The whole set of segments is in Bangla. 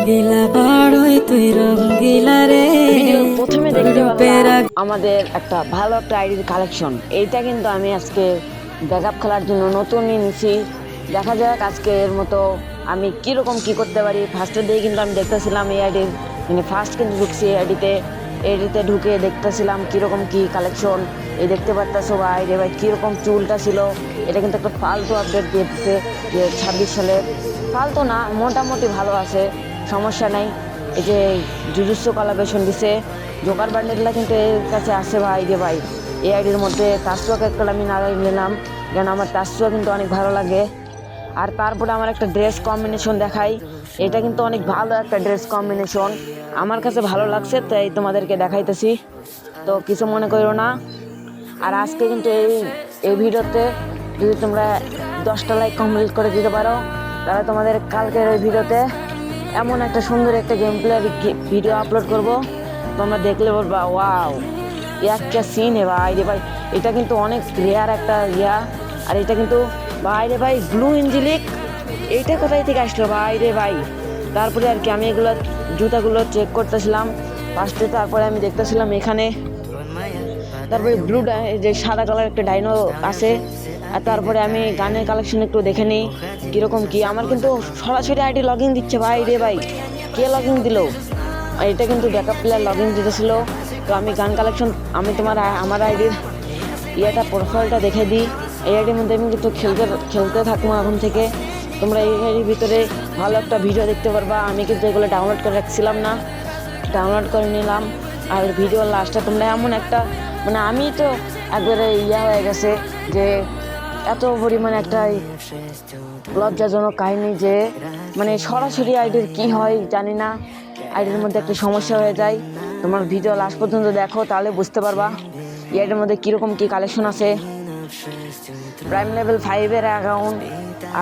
রঙ্গিলা বাড়ই তুই রঙ্গিলা রে। প্রথমে দেখতে পেলাম আমাদের একটা ভালো একটা আইডির কালেকশন। এইটা কিন্তু আমি আজকে ব্যাকআপ খেলার জন্য নতুনই নিছি। দেখা যাক আজকে এর মতো আমি কীরকম কী করতে পারি। ফার্স্টের দিকে কিন্তু আমি দেখতেছিলাম এই আইডির, মানে ফার্স্ট কিন্তু ঢুকছি এডিতে ঢুকে দেখতেছিলাম কীরকম কী কালেকশন। এই দেখতে পারতেছো ভাই রে ভাই কীরকম চুলটা ছিল। এটা কিন্তু একটা ফালতু আপডেট দিয়ে দিচ্ছে যে 26 সালের। ফালতু না, মোটামুটি ভালো আছে, সমস্যা নাই। এই যে জুজুৎসু কোলাবরেশন দিছে, জোকার বান্ডেলটা কিন্তু এর কাছে আসে ভাই রে ভাই। এই আইডির মধ্যে তাসুয়াকে একটা আমি নাড়াই নিলাম, কারণ আমার তাসুয়া কিন্তু অনেক ভালো লাগে। আর তারপরে আমার একটা ড্রেস কম্বিনেশন দেখাই। এটা কিন্তু অনেক ভালো একটা ড্রেস কম্বিনেশন, আমার কাছে ভালো লাগছে, তাই তোমাদেরকে দেখাইতেছি, তো কিছু মনে করো না। আর আজকে কিন্তু এই ভিডিওতে যদি তোমরা 10টা লাইক কমপ্লিট করে দিতে পারো, তাহলে তোমাদের কালকের ওই ভিডিওতে এমন একটা সুন্দর একটা গেম প্লের ভিডিও আপলোড করব, তোমরা দেখলে বলবা ওয়াও একটা সিন হে ভাই রে ভাই। এটা কিন্তু অনেক রেয়ার একটা আর এটা কিন্তু ভাই রে ভাই ব্লু এঞ্জেলিক, এইটা কোথায় থেকে আসলো ভাই রে ভাই। তারপরে আর কি আমি এগুলো জুতাগুলো চেক করতেছিলাম ফার্স্টে, তারপরে আমি দেখতেছিলাম এখানে, তারপরে ব্লু যে সাদা কালার একটা ডাইনো আছে। আর তারপরে আমি গানের কালেকশন একটু দেখে নিই কীরকম কী। আমার কিন্তু সরাসরি আইডি লগ ইন দিচ্ছে ভাই রে ভাই, কে লগ ইন দিল? এটা কিন্তু ব্যাকআপ প্লেয়ার লগ ইন দিতেছিল। তো আমি গান কালেকশন আমি আমার আইডির প্রোফাইলটা দেখে দিই। এই আইডির মধ্যে আমি কিন্তু খেলতে থাকবো এখন থেকে। তোমরা এই আইডির ভিতরে ভালো একটা ভিডিও দেখতে পারবা। আমি কিন্তু এগুলো ডাউনলোড করে রাখছিলাম না, ডাউনলোড করে নিলাম। আর ভিডিওর লাস্টটা তোমরা এমন একটা, মানে আমি তো একবারে হয়ে গেছে যে এত পরিমাণে একটা লজ্জাজনক কাহিনী যে মানে সরাসরি আইডির কি হয় জানি না, আইডির মধ্যে একটা সমস্যা হয়ে যায়। তোমার ভিডিও লাস্ট পর্যন্ত দেখো, তাহলে বুঝতে পারবা এই আইডির মধ্যে কীরকম কী কালেকশন আছে। প্রাইম লেভেল 5-এর অ্যাকাউন্ট,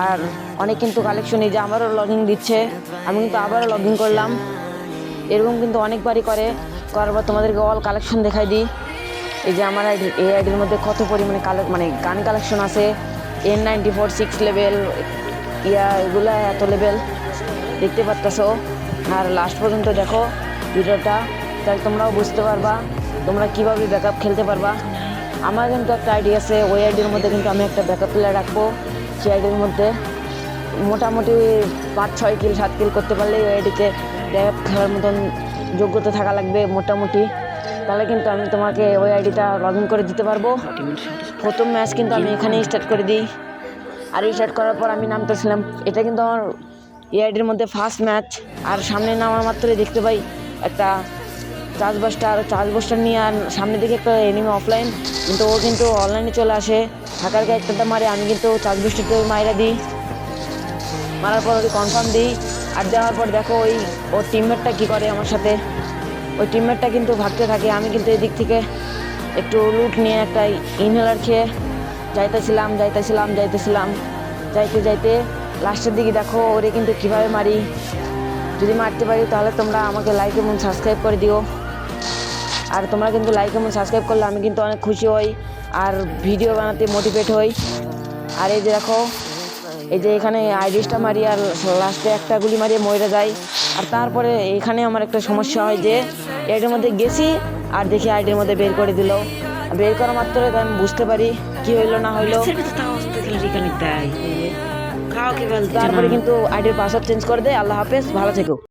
আর অনেক কিন্তু কালেকশন। এই যে আমারও লগ ইন দিচ্ছে, আমি কিন্তু আবারও লগ ইন করলাম। এরকম কিন্তু অনেকবারই করার পর তোমাদেরকে অল কালেকশন দেখাই দিই। এই যে আমার এই আইডির মধ্যে কত পরিমাণে গান কালেকশন আছে। N94 6 লেভেল এগুলা এত লেভেল দেখতে পারতেছো। আর লাস্ট পর্যন্ত দেখো ভিডিওটা, তাই তোমরাও বুঝতে পারবা তোমরা কীভাবে ব্যাকআপ খেলতে পারবা। আমার কিন্তু একটা আইডি আছে, ওই আইডির মধ্যে কিন্তু আমি একটা ব্যাকআপ প্লেয়ার রাখবো। সেই আইডির মধ্যে মোটামুটি 5-6 কিল 7 কিল করতে পারলে ওই আইডিতে ব্যাকআপ খেলার মতন যোগ্যতা থাকা লাগবে মোটামুটি, তাহলে কিন্তু আমি তোমাকে ওই আইডিটা লগ ইন করে দিতে পারবো। প্রথম ম্যাচ কিন্তু আমি এখানেই স্টার্ট করে দিই। আর স্টার্ট করার পর আমি নামতেছিলাম, এটা কিন্তু আমার এই আইডির মধ্যে ফার্স্ট ম্যাচ। আর সামনে নামার মাত্রই দেখতে পাই একটা চার্জ বাস্টার নিয়ে, আর সামনের দিকে একটা এনিমি অফলাইন, কিন্তু ও কিন্তু অনলাইনে চলে আসে, থাকার ক্যারেক্টারটা মারে। আমি কিন্তু চার্জ বাস্টারটা মাইরা দিই, মারার পর ওকে কনফার্ম দিই। আর দেওয়ার পর দেখো ওর টিমমেটটা কী করে আমার সাথে। ওই টিমমেটটা কিন্তু ভাগতে থাকে, আমি কিন্তু এই দিক থেকে একটু লুট নিয়ে একটা ইনহেলার খেয়ে যাইতে লাস্টের দিকে দেখো ওরে কিন্তু কীভাবে মারি। যদি মারতে পারি তাহলে তোমরা আমাকে লাইক এবং সাবস্ক্রাইব করে দিও। আর তোমরা কিন্তু লাইক এবং সাবস্ক্রাইব করলে আমি কিন্তু অনেক খুশি হই আর ভিডিও বানাতে মোটিভেট হই। আর এই যে দেখো, এই যে এখানে আইডিসটা মারি আর লাস্টে একটা গুলি মারিয়ে মরে যায়। আর তারপরে এখানে আমার একটা সমস্যা হয় যে এটার মধ্যে গেছি আর দেখি আইডির মধ্যে বের করে দিল। বের করা মাত্র আমি বুঝতে পারি কি হইলো না হইলো। তারপরে কিন্তু আইডির পাসওয়ার্ড চেঞ্জ করে দেয়। আল্লাহ হাফেজ, ভালো থেকো।